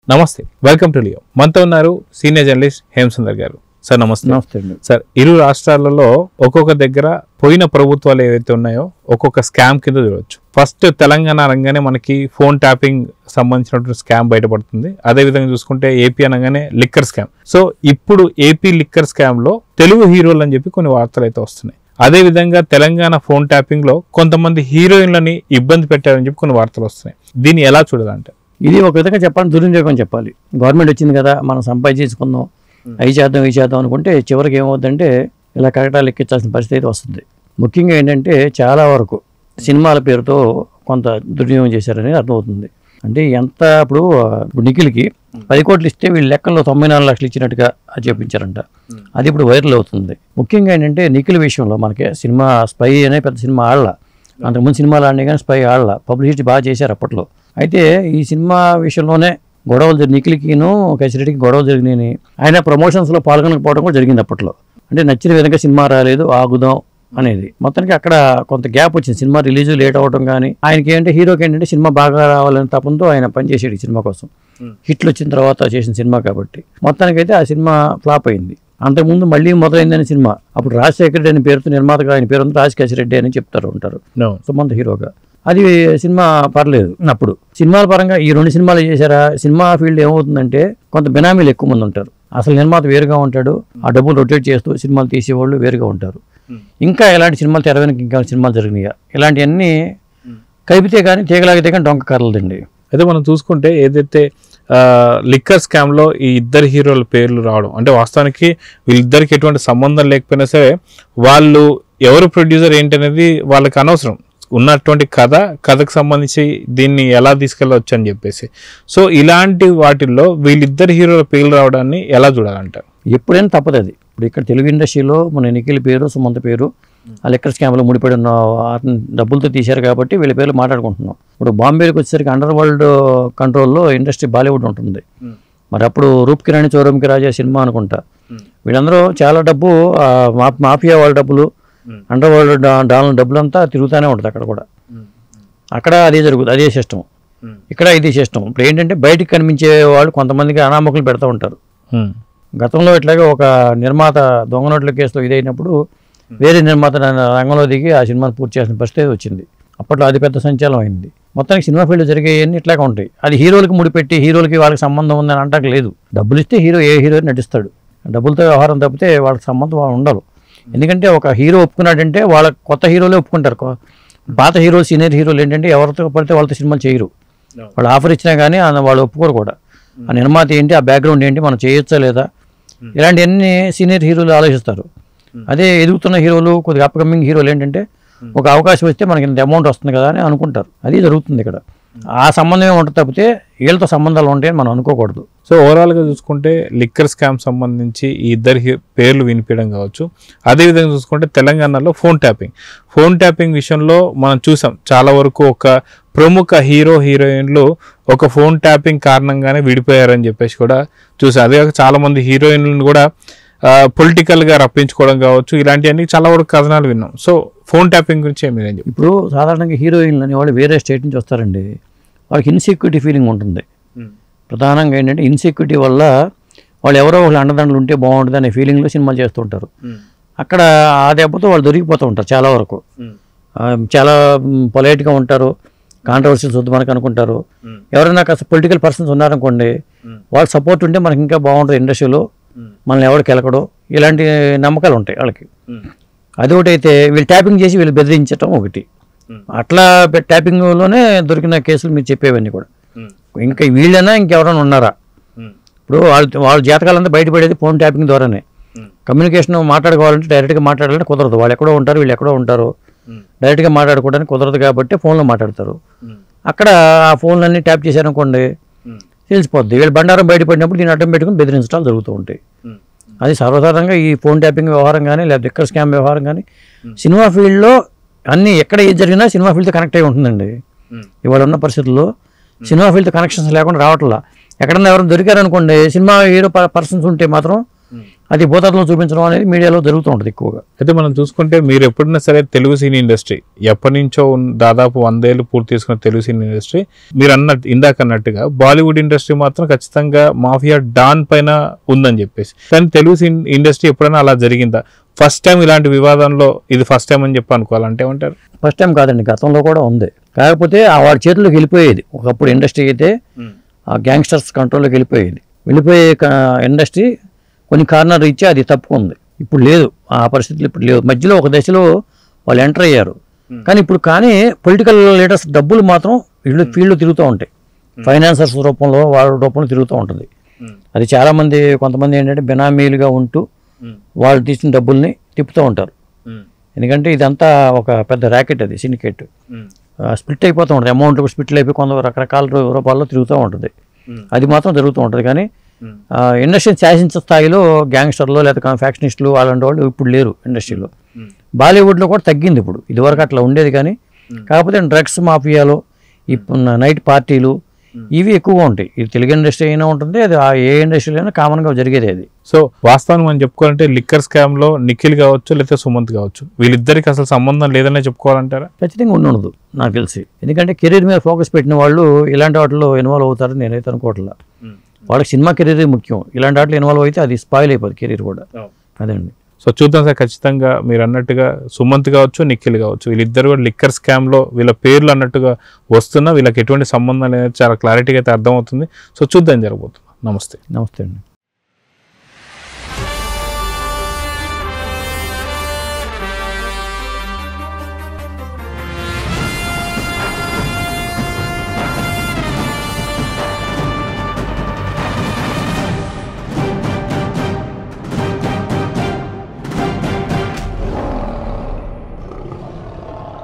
నమస్తే, welcome to Leo. మనతో ఉన్నారు సీనియర్ జర్నలిస్ట్ హేమసుందర్ గారు. సార్ నమస్తే. నమస్తే సార్, ఇరు రాష్ట్రాలలో ఒక్కొక్క దగ్గర పోయిన ప్రభుత్వాలు ఏవైతే ఉన్నాయో ఒక్కొక్క స్కామ్ కింద చూడవచ్చు. ఫస్ట్ తెలంగాణ అనగానే మనకి ఫోన్ ట్యాపింగ్ సంబంధించినటువంటి స్కామ్ బయటపడుతుంది. అదేవిధంగా చూసుకుంటే ఏపీ అనగానే లిక్కర్ స్కామ్. సో ఇప్పుడు ఏపీ లిక్కర్ స్కామ్ లో తెలుగు హీరోలు అని చెప్పి కొన్ని వార్తలు అయితే వస్తున్నాయి. అదే విధంగా తెలంగాణ ఫోన్ ట్యాపింగ్ లో కొంతమంది హీరోయిన్లని ఇబ్బంది పెట్టారని చెప్పి కొన్ని వార్తలు వస్తున్నాయి. దీన్ని ఎలా చూడాలంటే ఇది ఒక విధంగా చెప్పాలి, దుర్వినియోగం చెప్పాలి. గవర్నమెంట్ వచ్చింది కదా, మనం సంపాదించుకుందాం, అవి చేద్దాం అనుకుంటే చివరికి ఏమవుతుందంటే ఇలా కరెక్టాలు ఎక్కించాల్సిన పరిస్థితి వస్తుంది. ముఖ్యంగా ఏంటంటే చాలా వరకు సినిమాల పేరుతో కొంత దుర్వినియోగం చేశారనేది అర్థమవుతుంది. అంటే ఎంత ఇప్పుడు నిఖిల్కి 10 కోట్లు ఇస్తే వీళ్ళు లెక్కల్లో 94 లక్షలు ఇచ్చినట్టుగా అది చెప్పించారంట. అది ఇప్పుడు వైరల్ అవుతుంది. ముఖ్యంగా ఏంటంటే నిఖిల్ విషయంలో మనకి సినిమా స్పై అనే పెద్ద సినిమా ఆడలా, అంతకుముందు సినిమాలు ఆడినా కానీ స్పై ఆడలా, పబ్లిసిటీ బాగా చేశారు అప్పట్లో. అయితే ఈ సినిమా విషయంలోనే గొడవలు నిఖిల్కిను కేసిరెడ్డికి గొడవలు జరిగినాయి. ఆయన ప్రమోషన్స్లో పాల్గొనకపోవడం కూడా జరిగింది అప్పట్లో. అంటే నచ్చిన విధంగా సినిమా రాలేదు, ఆగుదాం అనేది. మొత్తానికి అక్కడ కొంత గ్యాప్ వచ్చింది. సినిమా రిలీజ్ లేట్ అవ్వడం కానీ, ఆయనకి ఏంటంటే హీరోకి ఏంటంటే సినిమా బాగా రావాలని తపంతో ఆయన పనిచేసాడు ఈ సినిమా కోసం. హిట్లు వచ్చిన తర్వాత చేసిన సినిమా కాబట్టి మొత్తానికి అయితే ఆ సినిమా ఫ్లాప్ అయింది. అంతకుముందు మళ్ళీ మొదలైందని సినిమా, అప్పుడు రాజశేఖర రెడ్డి అనే పేరుతో నిర్మాతగా ఆయన పేరు రాజశేఖర రెడ్డి అని చెప్తారు ఉంటారు సుమంత్ హీరోగా. అది సినిమా పర్లేదు. అప్పుడు సినిమాల పరంగా ఈ 2 సినిమాలు చేశారా, సినిమా ఫీల్డ్ ఏమవుతుందంటే కొంత బినామీలు ఎక్కువ మంది ఉంటారు. అసలు నిర్మాత వేరుగా ఉంటాడు, ఆ డబ్బులు రొటేట్ చేస్తూ సినిమాలు తీసేవాళ్ళు వేరుగా ఉంటారు. ఇంకా ఇలాంటి సినిమాలు తెర వెనక ఇంకా సినిమాలు జరిగినాయి. ఇలాంటివన్నీ కలిపితే కానీ తీగలాగితే కానీ డొంక కర్రలదండి. అయితే మనం చూసుకుంటే ఏదైతే లిక్కర్ స్కామ్ లో ఈ ఇద్దరు హీరోల పేర్లు రావడం, అంటే వాస్తవానికి వీళ్ళిద్దరికి ఎటువంటి సంబంధం లేకపోయినా సరే వాళ్ళు ఎవరు ప్రొడ్యూసర్ ఏంటి అనేది వాళ్ళకి అనవసరం. ఉన్నటువంటి కథకు సంబంధించి దీన్ని ఎలా తీసుకెళ్ళవచ్చు అని చెప్పేసి. సో ఇలాంటి వాటిల్లో వీళ్ళిద్దరు హీరోల పేర్లు రావడాన్ని ఎలా చూడాలంటారు? ఎప్పుడైనా తప్పదు అది. ఇప్పుడు ఇక్కడ తెలుగు ఇండస్ట్రీలో మన నిఖిల్ పేరు, సుమంత్ పేరు ఆ లిక్కర్ స్కామ్లో ముడిపడి ఉన్న డబ్బులతో తీశారు కాబట్టి వీళ్ళ పేర్లు మాట్లాడుకుంటున్నాం. ఇప్పుడు బాంబేకి వచ్చేసరికి అండర్ వరల్డ్ కంట్రోల్లో ఇండస్ట్రీ బాలీవుడ్ ఉంటుంది. మరి అప్పుడు రూప్ కిరాణి చౌరంకి రాజా సినిమా అనుకుంటా. వీళ్ళందరూ చాలా డబ్బు, మాఫియా వాళ్ళ డబ్బులు, అండర్ వరల్డ్ డాలర్ డబ్బులంతా తిరుగుతూనే ఉంటుంది అక్కడ కూడా. అక్కడ అదే జరుగుతుంది, అదే సిస్టమ్. ఇక్కడ ఇది సిస్టమ్. ఇప్పుడు ఏంటంటే బయటికి కనిపించే వాళ్ళు కొంతమందికి అనామకులు పెడతా ఉంటారు. గతంలో ఇట్లాగే ఒక నిర్మాత దొంగ నోట్ల కేసులో ఇదైనప్పుడు వేరే నిర్మాత రంగంలో దిగి ఆ సినిమాను పూర్తి చేసిన పరిస్థితి వచ్చింది. అప్పట్లో అది పెద్ద సంచలనం అయింది. మొత్తానికి సినిమా ఫీల్డ్ జరిగేవన్నీ ఇట్లాగే ఉంటాయి. అది హీరోలకి ముడిపెట్టి హీరోలకి వాళ్ళకి సంబంధం ఉందని అంటాక లేదు. డబ్బులు ఇస్తే ఏ హీరో నటిస్తాడు. డబ్బులతో వ్యవహారం తప్పితే వాళ్ళకి సంబంధం ఉండాలి. ఎందుకంటే ఒక హీరో ఒప్పుకున్నాడంటే వాళ్ళ కొత్త హీరోలే ఒప్పుకుంటారు. పాత హీరోలు, సీనియర్ హీరోలు ఏంటంటే ఎవరితో పడితే వాళ్ళతో సినిమాలు చేయరు. వాళ్ళు ఆఫర్ ఇచ్చినా కానీ వాళ్ళు ఒప్పుకోరు కూడా. ఆ నిర్మాత ఏంటి, ఆ బ్యాక్గ్రౌండ్ ఏంటి, మనం చేయొచ్చా లేదా, ఇలాంటివన్నీ సీనియర్ హీరోలు ఆలోచిస్తారు. అదే ఎదుగుతున్న హీరోలు, కొద్దిగా అప్కమింగ్ హీరోలు ఏంటంటే ఒక అవకాశం వస్తే మనకి ఇంత అమౌంట్ వస్తుంది కదా అని అనుకుంటారు. అది జరుగుతుంది ఇక్కడ. ఆ సంబంధమే ఉంటుంది తప్పితే వీళ్ళతో సంబంధాలు ఉంటాయని మనం అనుకోకూడదు. సో ఓవరాల్గా చూసుకుంటే లిక్కర్ స్కామ్ సంబంధించి ఈ ఇద్దరి పేర్లు వినిపించడం కావచ్చు. అదేవిధంగా చూసుకుంటే తెలంగాణలో ఫోన్ ట్యాపింగ్ విషయంలో మనం చూసాం, చాలా వరకు ఒక ప్రముఖ హీరోయిన్లు ఒక ఫోన్ ట్యాపింగ్ కారణంగానే విడిపోయారని చెప్పేసి కూడా చూసాం. అదే చాలా మంది హీరోయిన్లను కూడా పొలిటికల్గా రప్పించుకోవడం కావచ్చు, ఇలాంటివన్నీ చాలా వరకు కథనాలు విన్నాం. సో ఫోన్ ట్యాపింగ్ గురించి ఏమి? ఇప్పుడు సాధారణంగా హీరోయిన్లు అని వాళ్ళు వేరే స్టేట్ నుంచి వస్తారండి. వాళ్ళకి ఇన్సెక్యూరిటీ ఫీలింగ్ ఉంటుంది. ప్రధానంగా ఏంటంటే ఇన్సెక్యూరిటీ వల్ల వాళ్ళు ఎవరో ఒకళ్ళు అండదండలు ఉంటే బాగుంటుంది అనే ఫీలింగ్లో సినిమాలు చేస్తుంటారు. అక్కడ ఆ దెబ్బతో వాళ్ళు దొరికిపోతూ ఉంటారు. చాలా వరకు చాలా పొలైట్గా ఉంటారు, కాంట్రవర్సీస్ వద్దు మనకు అనుకుంటారు. ఎవరైనా కాస్త పొలిటికల్ పర్సన్స్ ఉన్నారనుకోండి, వాళ్ళ సపోర్ట్ ఉంటే మనకి ఇంకా బాగుంటుంది ఇండస్ట్రీలో, మనల్ని ఎవరు కెలకడం, ఇలాంటి నమ్మకాలు ఉంటాయి వాళ్ళకి. అదొకటి. అయితే వీళ్ళు ట్యాపింగ్ చేసి వీళ్ళు బెదిరించడం ఒకటి. అట్లా ట్యాపింగ్లోనే దొరికిన కేసులు మీరు చెప్పేవన్నీ కూడా. ఇంకా వీళ్ళైనా ఇంకెవరైనా ఉన్నారా? ఇప్పుడు వాళ్ళ జాతకాలంతా బయటపడేది ఫోన్ ట్యాపింగ్ ద్వారానే. కమ్యూనికేషన్ మాట్లాడుకోవాలంటే డైరెక్ట్గా మాట్లాడాలంటే కుదరదు. వాళ్ళు ఎక్కడో ఉంటారు, వీళ్ళు ఎక్కడో ఉంటారు. డైరెక్ట్గా మాట్లాడుకోవడానికి కుదరదు కాబట్టి ఫోన్లో మాట్లాడతారు. అక్కడ ఆ ఫోన్లన్నీ ట్యాప్ చేశారనుకోండి తెలిసిపోద్ది. వీళ్ళు బండారం బయటపడినప్పుడు దీన్ని అడ్డం పెట్టుకుని బెదిరించడాలు జరుగుతూ ఉంటాయి. అది సర్వసాధారణంగా ఈ ఫోన్ ట్యాపింగ్ వ్యవహారం కానీ లేదా లిక్కర్ స్కామ్ వ్యవహారం కానీ సినిమా ఫీల్డ్లో అన్నీ ఎక్కడ ఏది జరిగినా సినిమా ఫీల్డ్తో కనెక్ట్ అయి ఉంటుందండి. ఇవాళ ఉన్న పరిస్థితుల్లో సినిమా ఫీల్డ్తో కనెక్షన్స్ లేకుండా రావట్లా. ఎక్కడన్నా ఎవరైనా దొరికారనుకోండి, సినిమా హీరో పర్సన్స్ ఉంటే మాత్రం అది భూతత్వం చూపించడం అనేది మీడియాలో జరుగుతూ ఉంటుంది ఎక్కువగా. అయితే మనం చూసుకుంటే మీరు ఎప్పుడైనా సరే తెలుగు సినీ ఇండస్ట్రీ ఎప్పటి నుంచో దాదాపు 100 ఏళ్ళు పూర్తి చేసుకున్న తెలుగు సినీ ఇండస్ట్రీ మీరు ఇందాక అన్నట్టుగా బాలీవుడ్ ఇండస్ట్రీ మాత్రం ఖచ్చితంగా మాఫియా డాన్ పైన ఉందని చెప్పేసి, కానీ తెలుగు సినీ ఇండస్ట్రీ ఎప్పుడైనా అలా జరిగిందా? ఫస్ట్ టైం ఇలాంటి వివాదంలో ఇది ఫస్ట్ టైం అని చెప్పి అనుకోవాలంటే ఏమంటారు? ఫస్ట్ టైం కాదండి, గతంలో కూడా ఉంది. కాకపోతే ఆ వాడి చేతిలోకి వెళ్ళిపోయేది. ఒకప్పుడు ఇండస్ట్రీ అయితే ఆ గ్యాంగ్స్టర్స్ కంట్రోల్లోకి వెళ్ళిపోయే ఇండస్ట్రీ కొన్ని కారణాలు ఇచ్చి అది తప్పుకుంది. ఇప్పుడు లేదు, ఆ పరిస్థితులు ఇప్పుడు లేవు. మధ్యలో ఒక దశలో వాళ్ళు ఎంటర్ అయ్యారు. కానీ ఇప్పుడు పొలిటికల్ లీడర్స్ డబ్బులు మాత్రం ఫీల్డ్లో తిరుగుతూ ఉంటాయి. ఫైనాన్సర్స్ రూపంలో వాళ్ళ రూపంలో తిరుగుతూ ఉంటుంది. అది చాలామంది కొంతమంది ఏంటంటే బినామీలుగా ఉంటూ వాళ్ళు తీసిన డబ్బుల్ని తిప్పుతూ ఉంటారు. ఎందుకంటే ఇదంతా ఒక పెద్ద ర్యాకెట్, అది సిండికేట్. స్ప్లిట్ అయిపోతూ ఉంటుంది, అమౌంట్ స్ప్లిట్లు అయిపోయి కొంత రకరకాల రూపాల్లో తిరుగుతూ ఉంటుంది. అది మాత్రం జరుగుతూ ఉంటుంది. కానీ ఇండస్ట్రీని శాసించే స్థాయిలో గ్యాంగ్స్టర్లు లేదా ఫ్యాక్షనిస్టులు అలాంటి వాళ్ళు ఇప్పుడు లేరు ఇండస్ట్రీలో. బాలీవుడ్లో కూడా తగ్గింది ఇప్పుడు, ఇదివరకు అట్లా ఉండేది. కానీ కాకపోతే డ్రగ్స్ మాఫియాలో ఈ నైట్ పార్టీలు ఇవి ఎక్కువగా ఉంటాయి. ఇది తెలుగు ఇండస్ట్రీ అయినా ఉంటుంది, అది ఏ ఇండస్ట్రీలో అయినా కామన్గా జరిగేది అది. సో వాస్తవానికి మనం చెప్పుకోవాలంటే లిక్కర్ స్కామ్ లో నిఖిల్ కావచ్చు లేకపోతే సుమంత్ కావచ్చు, వీళ్ళిద్దరికి అసలు సంబంధం లేదనే చెప్పుకోవాలంటారా? ఖచ్చితంగా ఉండదు నాకు తెలిసి. ఎందుకంటే కెరీర్ మీద ఫోకస్ పెట్టిన వాళ్ళు ఇలాంటి వాటిలో ఇన్వాల్వ్ అవుతారని నేనైతే అనుకోవట్లా. వాళ్ళకి సినిమా కెరీర్ ముఖ్యం. ఇలాంటి వాటిలో ఇన్వాల్వ్ అయితే అది స్పాయిల్ అయిపోతుంది కెరీర్ కూడా. అదండి. సో చూద్దాం సార్, ఖచ్చితంగా మీరు అన్నట్టుగా సుమంత్ కావచ్చు నిఖిల్ కావచ్చు వీళ్ళిద్దరు కూడా లిక్కర్ స్కామ్లో వీళ్ళ పేర్లు అన్నట్టుగా వస్తున్నా వీళ్ళకి ఎటువంటి సంబంధం అనేది చాలా క్లారిటీగా అయితే అర్థమవుతుంది. సో చూద్దాం జరగబోతుంది. నమస్తే. నమస్తే అండి.